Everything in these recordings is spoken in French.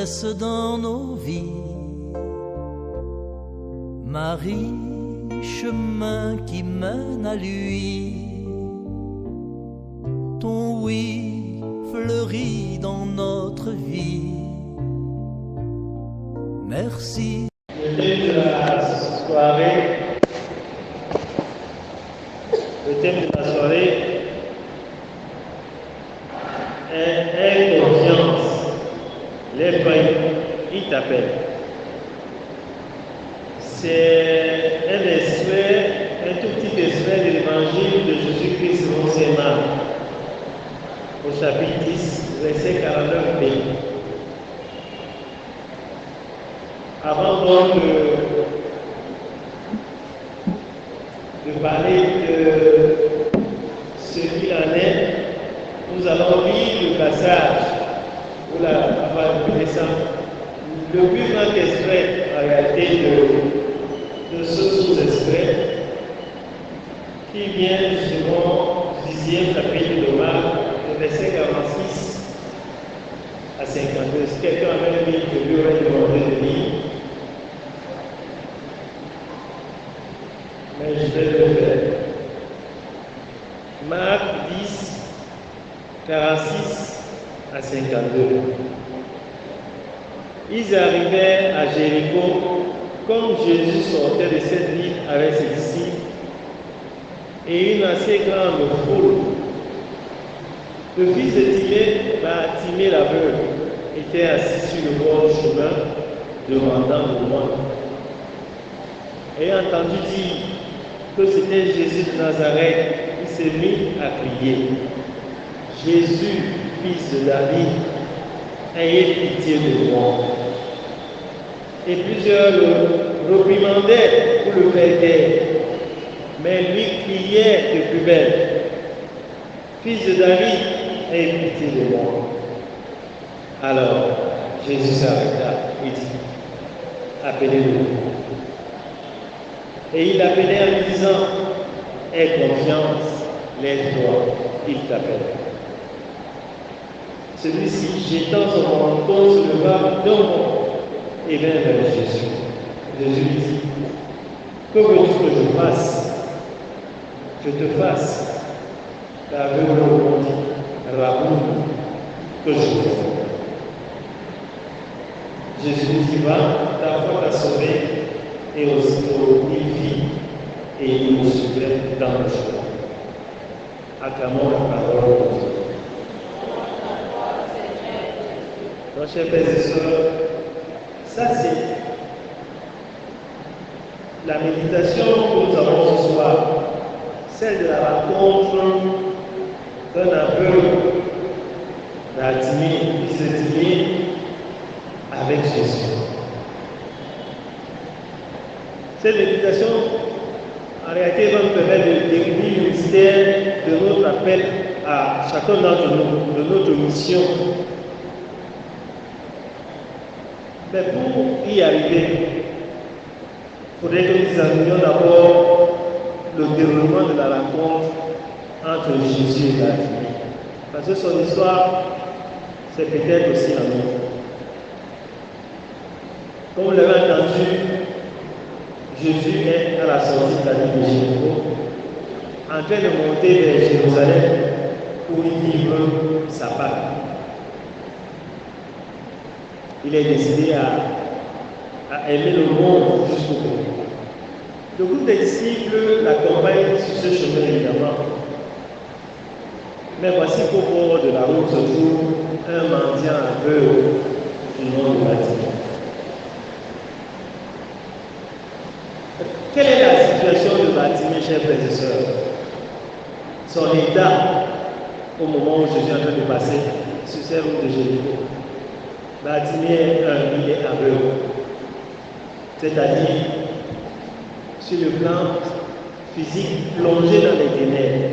promesses dans nos vies. Marie, chemin qui mène à lui. Ton oui fleurit dans notre vie. Merci. Le thème de la soirée, est confiance. Lève-toi, il t'appelle. C'est un extrait, un tout petit extrait de l'évangile de Jésus-Christ selon saint Marc, au chapitre 10, verset 49b. Avant donc de parler de ce qu'il en est, nous allons lire le passage pour la connaissance. Le plus grand extrait en réalité de ce sous-extrait qui vient selon le 10e chapitre de Marc, le verset 46 à 52. Si quelqu'un a même dit que lui aurait demandé de lire, mais je vais le faire. Marc 10, 46 à 52. Ils arrivaient à Jéricho. Comme Jésus sortait de cette ville avec ses disciples et une assez grande foule, le fils de Timée l'aveugle, était assis sur le bord du chemin, demandant au monde. Ayant entendu dire que c'était Jésus de Nazareth, il s'est mis à crier: Jésus, fils de David, ayez pitié de moi. Et plusieurs le réprimandaient pour le faire taire, mais lui criait de plus belle: Fils de David, ayez pitié de moi. Alors Jésus s'arrêta et dit: appelez-le. Et il l'appelait en lui disant: aie confiance, lève-toi, il t'appelle. Celui-ci, jetant son manteau, se leva d'un bond et vint vers Jésus. Jésus lui dit: que veux-tu que je fasse? Je te fasse. L'aveugle répondit: Rabouni, que je te fasse. Jésus lui dit: va, ta foi t'a sauvé. Et aussitôt il vit et il le suivait dans le chemin. Acclamons la parole de Dieu. Donc, chers frères et sœurs, ça c'est la méditation que nous avons ce soir, celle de la rencontre d'un aveugle, Bartimée, fils de Timée, avec Jésus. Cette méditation, en réalité, va nous permettre de découvrir le mystère de notre appel à chacun d'entre nous, de notre mission. Mais pour y arriver, il faudrait que nous examinions d'abord le déroulement de la rencontre entre Jésus et Bartimée. Parce que son histoire, c'est peut-être aussi la nôtre. Comme vous l'avez entendu, Jésus est à la sortie de la ville de Jéricho, en train de monter vers Jérusalem pour y vivre sa Pâque. Il est décidé à aimer le monde jusqu'au bout. Le groupe des disciples l'accompagne sur ce chemin évidemment. Mais voici qu'au bord de la route se trouve un mendiant aveugle du nom de Bartimée. Quelle est la situation de Bartimée, chers frères et sœurs? Son état au moment où Jésus est en train de passer sur ces routes de Jéricho. Bartimée, il est aveugle, c'est-à-dire sur le plan physique plongé dans les ténèbres.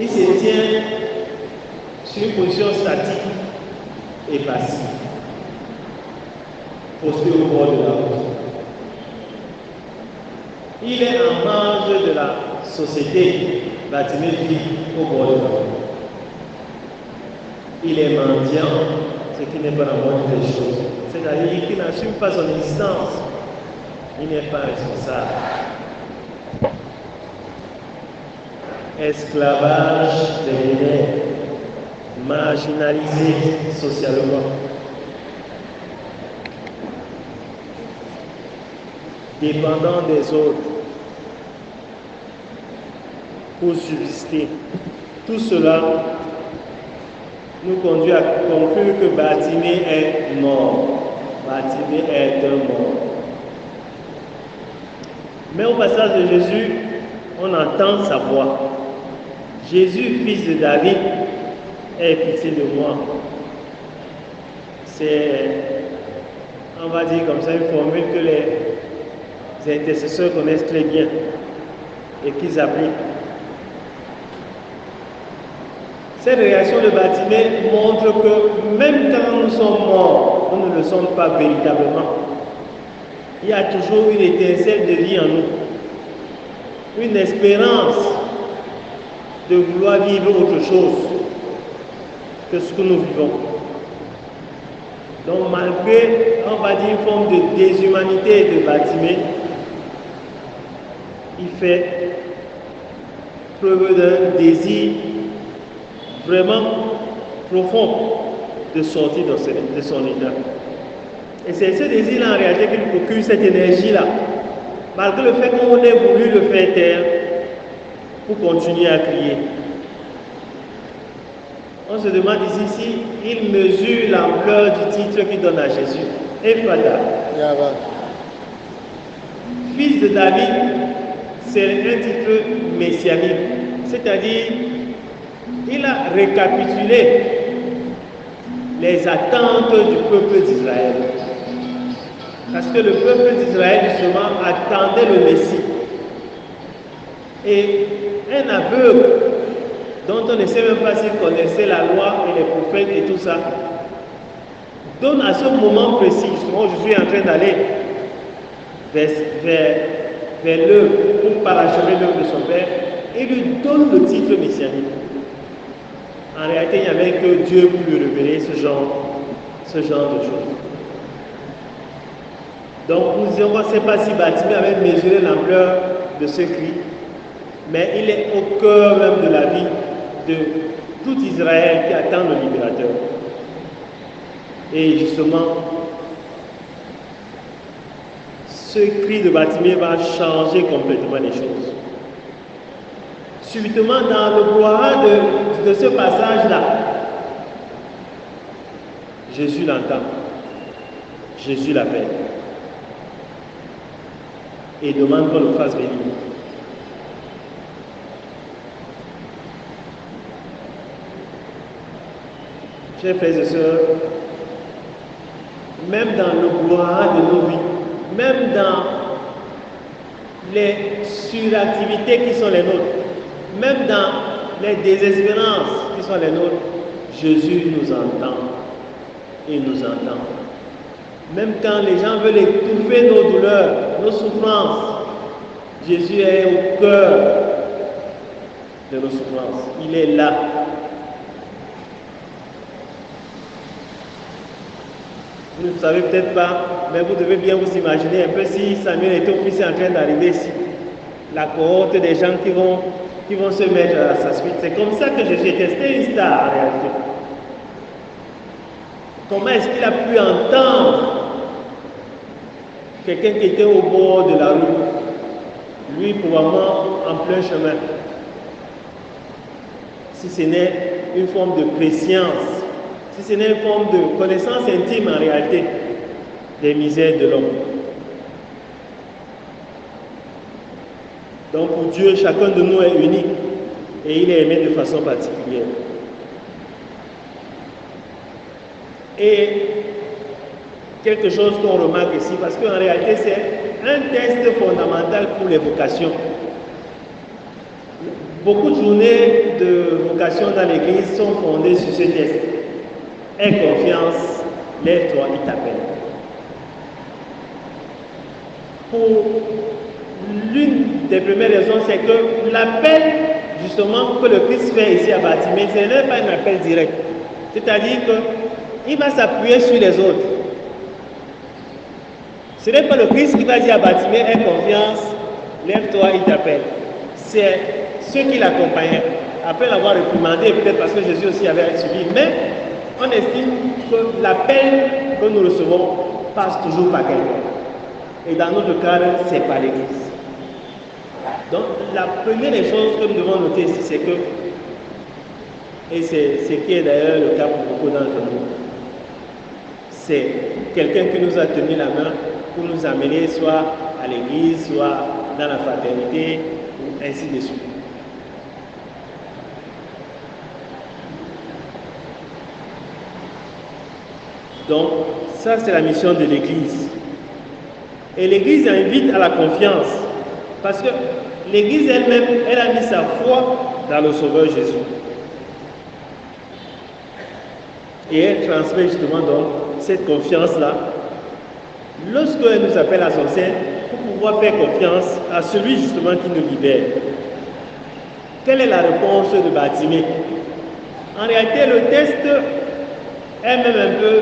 Il se tient sur une position statique et passive, posté au bord de la route. Il est en marge de la société. Bartimée vit au bord de la route. Il est mendiant, ce qui n'est pas la moindre des choses. C'est-à-dire qui n'assume pas son existence. Il n'est pas responsable. Esclavage des biens, marginalisé socialement. Dépendant des autres pour subsister. Tout cela nous conduit à conclure que Bartimée est mort. Bartimée est un mort. Mais au passage de Jésus, on entend sa voix. Jésus, fils de David, aie pitié de moi. C'est, on va dire comme ça, une formule que les intercesseurs connaissent très bien et qu'ils appliquent. Cette réaction de Bartimée montre que même quand nous sommes morts, nous ne le sommes pas véritablement. Il y a toujours une étincelle de vie en nous, une espérance de vouloir vivre autre chose que ce que nous vivons. Donc malgré, on va dire, une forme de déshumanité de Bartimée, il fait preuve d'un désir vraiment profond de sortir de son état. Et c'est ce désir-là en réalité qui nous procure cette énergie-là, malgré le fait qu'on ait voulu le faire taire pour continuer à crier. On se demande ici si il mesure l'ampleur du titre qu'il donne à Jésus. Ephphatha. Fils de David, c'est un titre messianique, c'est-à-dire il a récapitulé les attentes du peuple d'Israël. Parce que le peuple d'Israël, justement, attendait le Messie. Et un aveugle, dont on ne sait même pas s'il connaissait la loi et les prophètes et tout ça, donne à ce moment précis, justement, je suis en train d'aller vers l'œuvre pour parachever l'œuvre de son père, et lui donne le titre messianique. En réalité, il n'y avait que Dieu pour lui révéler ce genre de choses. Donc, nous ne sait pas si Bartimée avait mesuré l'ampleur de ce cri, mais il est au cœur même de la vie de tout Israël qui attend le libérateur. Et justement, ce cri de Bartimée va changer complètement les choses. Subitement, dans le brouhaha de ce passage-là, Jésus l'entend, Jésus l'appelle et demande qu'on le fasse venir. Chers frères et sœurs, même dans le brouhaha de nos vies, même dans les suractivités qui sont les nôtres, même dans les désespérances qui sont les nôtres, Jésus nous entend. Il nous entend. Même quand les gens veulent étouffer nos douleurs, nos souffrances, Jésus est au cœur de nos souffrances. Il est là. Vous ne savez peut-être pas, mais vous devez bien vous imaginer un peu si Samuel était aussi en train d'arriver ici. La cohorte des gens qui vont se mettre à sa suite. C'est comme ça que Jésus était. C'était une star en réalité. Comment est-ce qu'il a pu entendre quelqu'un qui était au bord de la rue, lui probablement en plein chemin, si ce n'est une forme de préscience, si ce n'est une forme de connaissance intime en réalité des misères de l'homme. Donc pour Dieu, chacun de nous est unique et il est aimé de façon particulière. Et quelque chose qu'on remarque ici, parce qu'en réalité c'est un test fondamental pour les vocations. Beaucoup de journées de vocation dans l'église sont fondées sur ce test. Aie confiance, lève-toi, il t'appelle. Pour l'une des premières raisons, c'est que l'appel justement que le Christ fait ici à Bartimée, ce n'est pas un appel direct. C'est-à-dire que il va s'appuyer sur les autres. Ce n'est pas le Christ qui va dire à Bartimée, aie confiance, lève-toi, il t'appelle. C'est ceux qui l'accompagnaient. Après l'avoir réprimandé, peut-être parce que Jésus aussi avait suivi, mais on estime que l'appel que nous recevons passe toujours par quelqu'un. Et dans notre cas, c'est par l'Église. Donc, la première des choses que nous devons noter ici, c'est que, et c'est ce qui est d'ailleurs le cas pour beaucoup d'entre nous, c'est quelqu'un qui nous a tenu la main pour nous amener soit à l'église, soit dans la fraternité, ou ainsi de suite. Donc, ça c'est la mission de l'église. Et l'église invite à la confiance, parce que l'église elle-même, elle a mis sa foi dans le Sauveur Jésus. Et elle transmet justement donc cette confiance-là lorsqu'elle nous appelle à son sein pour pouvoir faire confiance à celui justement qui nous libère. Quelle est la réponse de Bartimée? En réalité, le test est même un peu,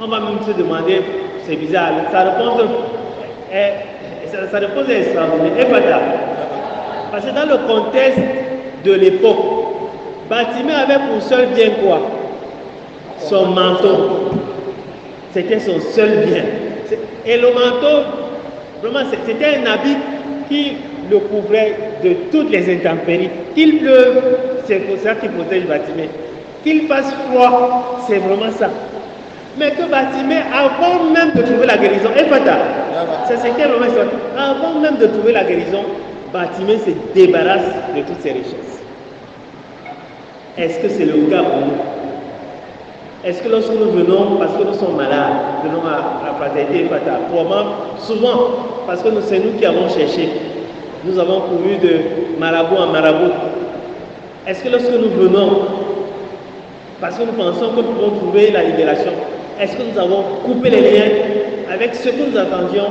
on va même se demander, c'est bizarre, sa réponse est extraordinaire, et pas tard. Parce que dans le contexte de l'époque, Bartimée avait pour seul bien quoi? Son manteau. C'était son seul bien. Et le manteau, vraiment, c'était un habit qui le couvrait de toutes les intempéries. Qu'il pleuve, c'est pour ça qu'il protège Bartimée. Qu'il fasse froid, c'est vraiment ça. Mais que Bartimée, avant même de trouver la guérison, et Fata, c'est ce qu'est vraiment ça. Avant même de trouver la guérison, Bartimée se débarrasse de toutes ses richesses. Est-ce que c'est le cas pour nous? Est-ce que lorsque nous venons, parce que nous sommes malades, venons à la fraternité Fata, souvent, parce que c'est nous qui avons cherché, nous avons couru de marabout en marabout. Est-ce que lorsque nous venons, parce que nous pensons que nous pouvons trouver la libération, est-ce que nous avons coupé les liens avec ce que nous attendions,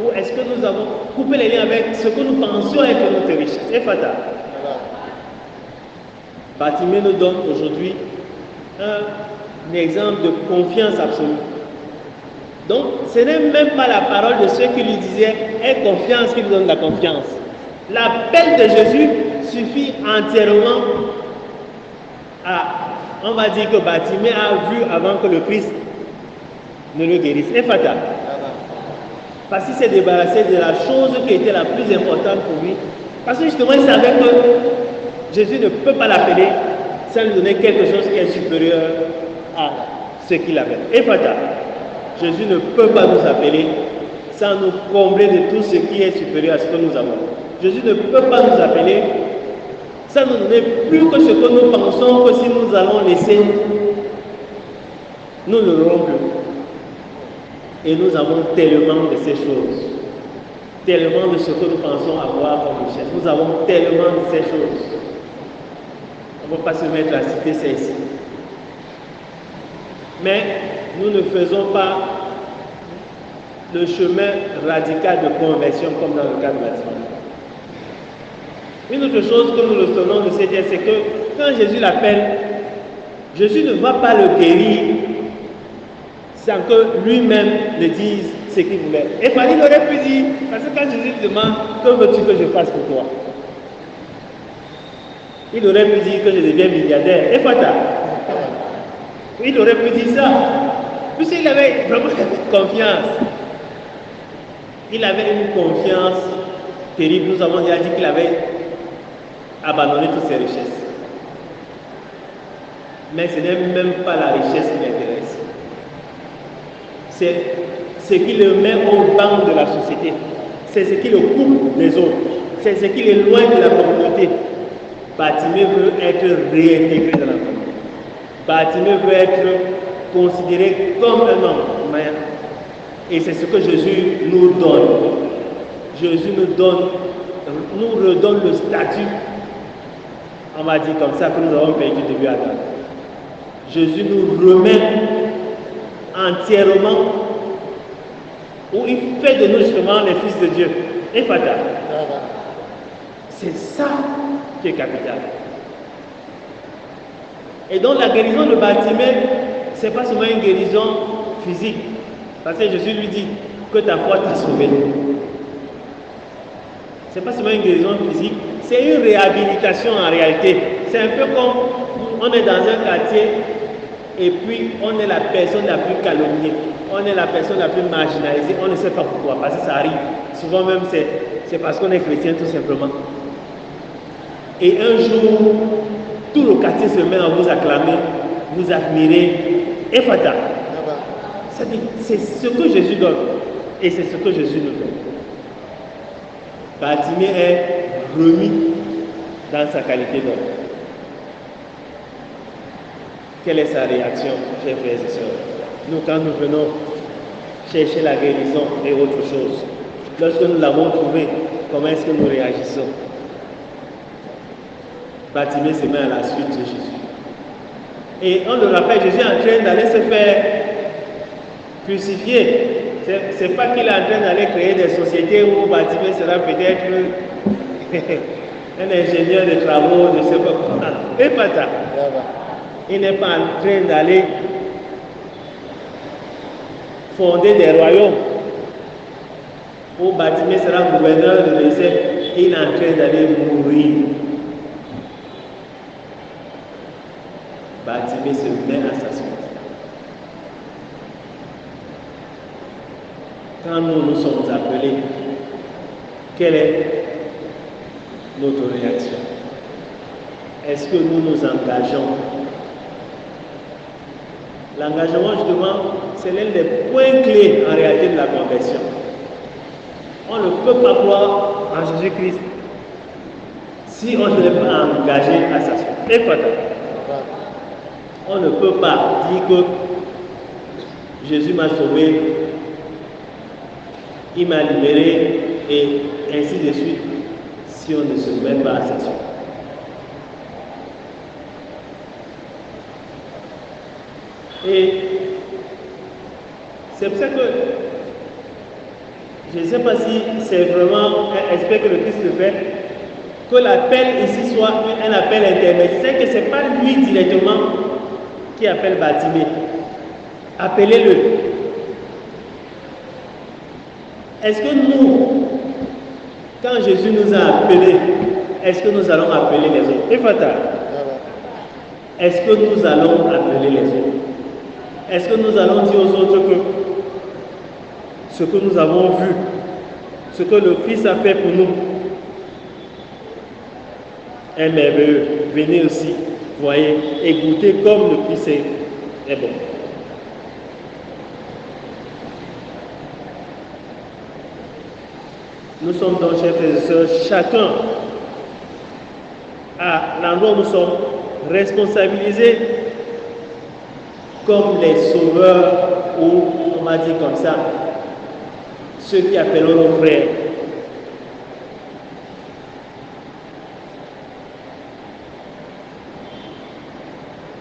ou est-ce que nous avons coupé les liens avec ce que nous pensions être notre richesse? C'est Fata. Bartimée nous donne aujourd'hui un exemple de confiance absolue. Donc, ce n'est même pas la parole de ceux qui lui disaient « aie confiance » qui lui donne la confiance. L'appel de Jésus suffit entièrement à, on va dire que Bartimée a vu avant que le Christ ne le guérisse. Et Fata. Parce qu'il s'est débarrassé de la chose qui était la plus importante pour lui. Parce que justement, il savait que Jésus ne peut pas l'appeler sans lui donner quelque chose qui est supérieur à ce qu'il avait. Et Fata. Jésus ne peut pas nous appeler sans nous combler de tout ce qui est supérieur à ce que nous avons. Jésus ne peut pas nous appeler sans nous donner plus que ce que nous pensons que si nous allons laisser, nous ne l'aurons plus. Et nous avons tellement de ces choses, tellement de ce que nous pensons avoir comme richesse. Nous avons tellement de ces choses. On ne va pas se mettre à citer celles-ci. Mais nous ne faisons pas le chemin radical de conversion comme dans le cas de Bartimée. Une autre chose que nous retenons de cette c'est que quand Jésus l'appelle, Jésus ne va pas le guérir sans que lui-même le dise ce qu'il voulait. Et il aurait pu dire, parce que quand Jésus lui demande, que veux-tu que je fasse pour toi? Il aurait pu dire que je deviens milliardaire. Et Fata. Il aurait pu dire ça. Puisqu'il avait vraiment confiance. Il avait une confiance terrible. Nous avons déjà dit qu'il avait abandonné toutes ses richesses. Mais ce n'est même pas la richesse qui l'intéresse. C'est ce qui le met au banc de la société. C'est ce qui le coupe des autres. C'est ce qui l'éloigne de la communauté. Bartimée veut être réintégré dans la communauté. Bartimée veut être considéré comme un homme. Et c'est ce que Jésus nous donne. Jésus nous redonne le statut, on va dire comme ça, que nous avons perdu depuis Adam. Jésus nous remet entièrement, où il fait de nous justement les fils de Dieu. Et Fata. C'est ça qui est capital. Et donc la guérison de Bartimée, ce n'est pas seulement une guérison physique. Parce que Jésus lui dit que ta foi t'a sauvé. Ce n'est pas seulement une guérison physique, c'est une réhabilitation en réalité. C'est un peu comme on est dans un quartier et puis on est la personne la plus calomniée, on est la personne la plus marginalisée, on ne sait pas pourquoi, parce que ça arrive. Souvent même c'est parce qu'on est chrétien tout simplement. Et un jour, tout le quartier se met à vous acclamer, vous admirer, et fata. C'est ce que Jésus donne, et c'est ce que Jésus nous donne. Bartimée est remis dans sa qualité d'homme. Quelle est sa réaction, chers frères et sœurs? Nous, quand nous venons chercher la guérison et autre chose, lorsque nous l'avons trouvé, comment est-ce que nous réagissons? Bartimée se met à la suite de Jésus. Et on le rappelle, Jésus est en train d'aller se faire crucifier. C'est pas qu'il est en train d'aller créer des sociétés où Bartimée sera peut-être un ingénieur de travaux, de ce que. Et pas ça. Il n'est pas en train d'aller fonder des royaumes où Bartimée sera gouverneur de l'Égypte et il est en train d'aller mourir. Bartimée se met à sa suite. Quand nous sommes appelés, quelle est notre réaction? Est-ce que nous nous engageons? L'engagement, justement, c'est l'un des points clés en réalité de la conversion. On ne peut pas croire en Jésus-Christ si on ne n'est pas engagé à sa suite. Et pas on ne peut pas dire que Jésus m'a sauvé, il m'a libéré et ainsi de suite si on ne se met pas à sa suite. Et c'est pour ça que je ne sais pas si c'est vraiment un aspect que le Christ le fait, que l'appel ici soit un appel intermédiaire. C'est que ce n'est pas lui directement qui appelle Bartimée. Appelez-le. Est-ce que nous, quand Jésus nous a appelés, est-ce que nous allons appeler les autres? Et fatal. Est-ce que nous allons appeler les autres? Est-ce que nous allons dire aux autres que ce que nous avons vu, ce que le Christ a fait pour nous, est merveilleux. Venez aussi, voyez, et goûtez comme le Christ est bon. Nous sommes donc, chers frères et sœurs, chacun à l'endroit où nous sommes responsabilisés comme les sauveurs, ou on va dire comme ça, ceux qui appellent nos frères.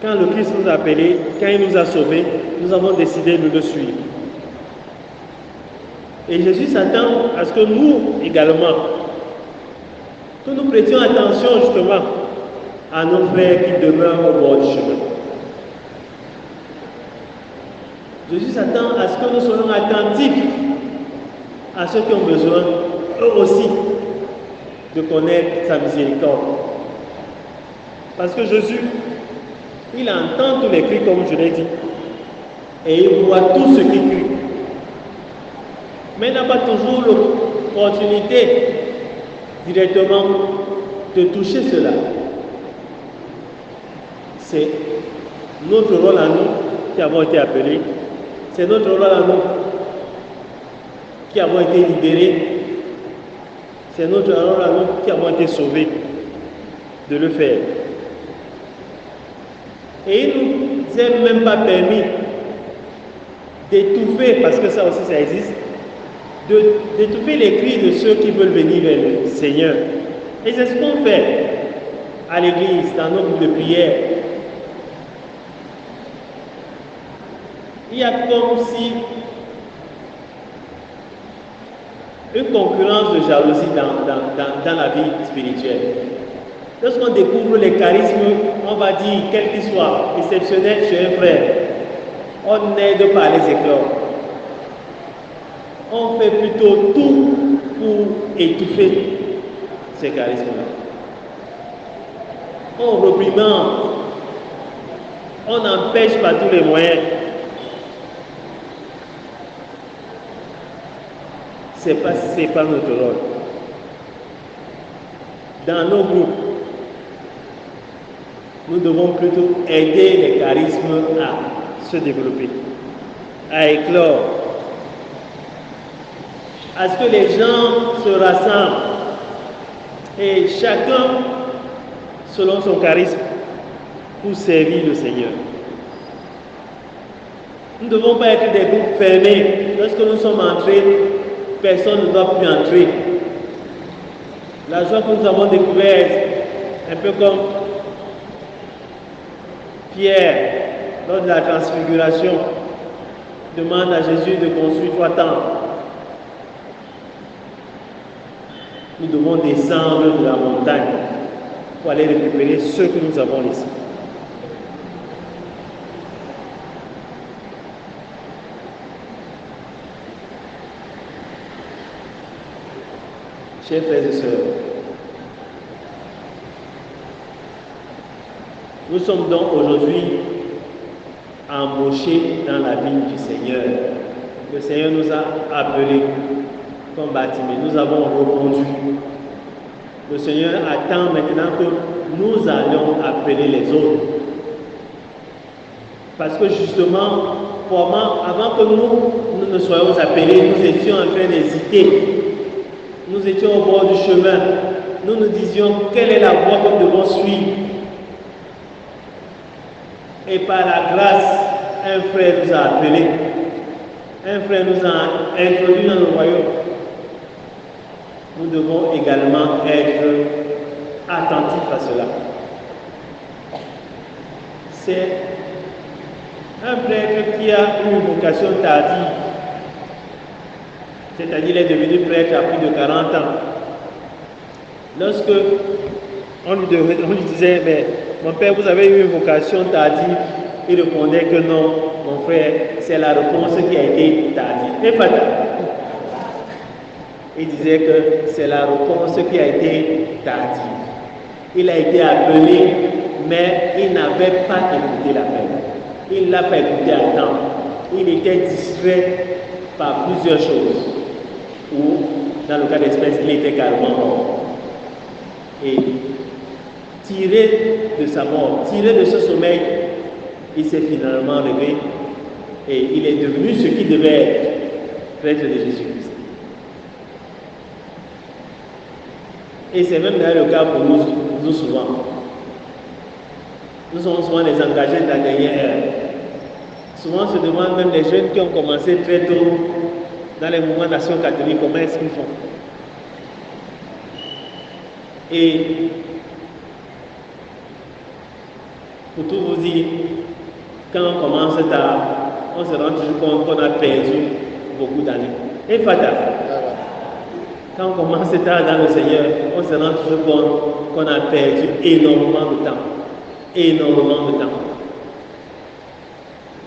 Quand le Christ nous a appelés, quand il nous a sauvés, nous avons décidé de le suivre. Et Jésus s'attend à ce que nous également, que nous prêtions attention justement à nos frères qui demeurent au bord du chemin. Jésus s'attend à ce que nous soyons attentifs à ceux qui ont besoin, eux aussi, de connaître sa miséricorde. Parce que Jésus, il entend tous les cris, comme je l'ai dit, et il voit tout ce qui crie. Mais il n'a pas toujours l'opportunité directement de toucher cela. C'est notre rôle à nous qui avons été appelés. C'est notre rôle à nous qui avons été libérés. C'est notre rôle à nous qui avons été sauvés de le faire. Et il ne nous est même pas permis d'étouffer, parce que ça aussi ça existe, d'étouffer les cris de ceux qui veulent venir vers le Seigneur. Et c'est ce qu'on fait à l'église, dans nos groupes de prière. Il y a comme si une concurrence de jalousie dans la vie spirituelle. Lorsqu'on découvre les charismes, on va dire, quel qu'il soit, exceptionnel chez un frère, on n'aide pas à les éclore. On fait plutôt tout pour étouffer ces charismes-là. On reprimande, on empêche par tous les moyens. C'est pas notre rôle. Dans nos groupes, nous devons plutôt aider les charismes à se développer, à éclore, à ce que les gens se rassemblent et chacun selon son charisme pour servir le Seigneur. Nous ne devons pas être des groupes fermés. Lorsque nous sommes entrés, personne ne doit plus entrer. La joie que nous avons découverte, un peu comme Pierre, lors de la transfiguration, demande à Jésus de construire 3 temples. Nous devons descendre de la montagne pour aller récupérer ceux que nous avons laissés. Chers frères et sœurs, nous sommes donc aujourd'hui embauchés dans la vigne du Seigneur. Le Seigneur nous a appelés comme Bartimée. Nous avons répondu. Le Seigneur attend maintenant que nous allions appeler les autres. Parce que justement, avant que nous ne soyons appelés, nous étions en train d'hésiter. Nous étions au bord du chemin. Nous nous disions quelle est la voie que nous devons suivre. Et par la grâce, un frère nous a appelés. Un frère nous a introduits dans le royaume. Nous devons également être attentifs à cela. C'est un prêtre qui a une vocation tardive. C'est-à-dire qu'il est devenu prêtre à plus de 40 ans. Lorsque on lui disait, mais mon père, vous avez eu une vocation tardive, il répondait que non, mon frère, c'est la réponse qui a été tardive. Et pas tardive. Il disait que c'est la réponse qui a été tardive. Il a été appelé, mais il n'avait pas écouté l'appel. Il ne l'a pas écouté à temps. Il était distrait par plusieurs choses. Ou, dans le cas d'espèce, il était carrément mort. Et tiré de sa mort, tiré de ce sommeil, il s'est finalement réveillé et il est devenu ce qu'il devait être, prêtre de Jésus-Christ. Et c'est même d'ailleurs le cas pour nous souvent. Nous sommes souvent les engagés de la dernière ère. Souvent on se demande même les jeunes qui ont commencé très tôt dans les mouvements d'action catholique, comment est-ce qu'ils font? Et pour tout vous dire, quand on commence tard, on se rend toujours compte qu'on a perdu beaucoup d'années. Et fatal. Quand on commence tard dans le Seigneur, on se rend toujours compte qu'on a perdu énormément de temps. Énormément de temps.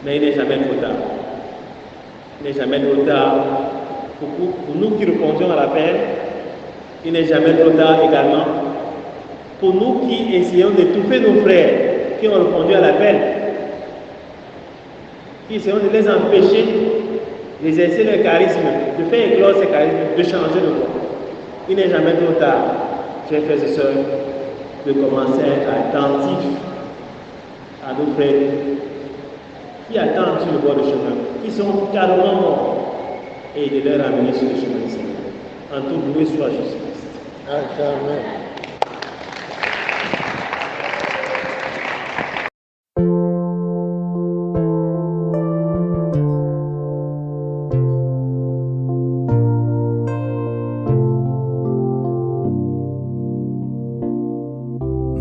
Mais il n'est jamais trop tard. Il n'est jamais trop tard. Pour nous qui répondions à l'appel, il n'est jamais trop tard également. Pour nous qui essayons d'étouffer nos frères qui ont répondu à l'appel, qui essayons de les empêcher d'exercer leur charisme, de faire éclore ces charismes, de changer de voie. Il n'est jamais trop tard, chers frères et sœurs, de commencer à être attentifs à nos frères qui attendent sur le bord du chemin, qui sont carrément morts, et de les ramener sur le chemin du Seigneur. En tout, loué soit Jésus-Christ. Amen.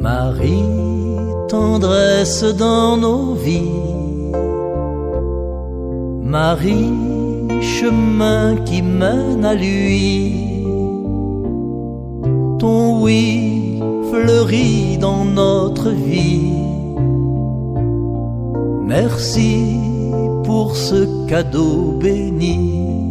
Marie, tendresse dans nos vies. Marie, chemin qui mène à lui. Ton oui fleurit dans notre vie. Merci pour ce cadeau béni.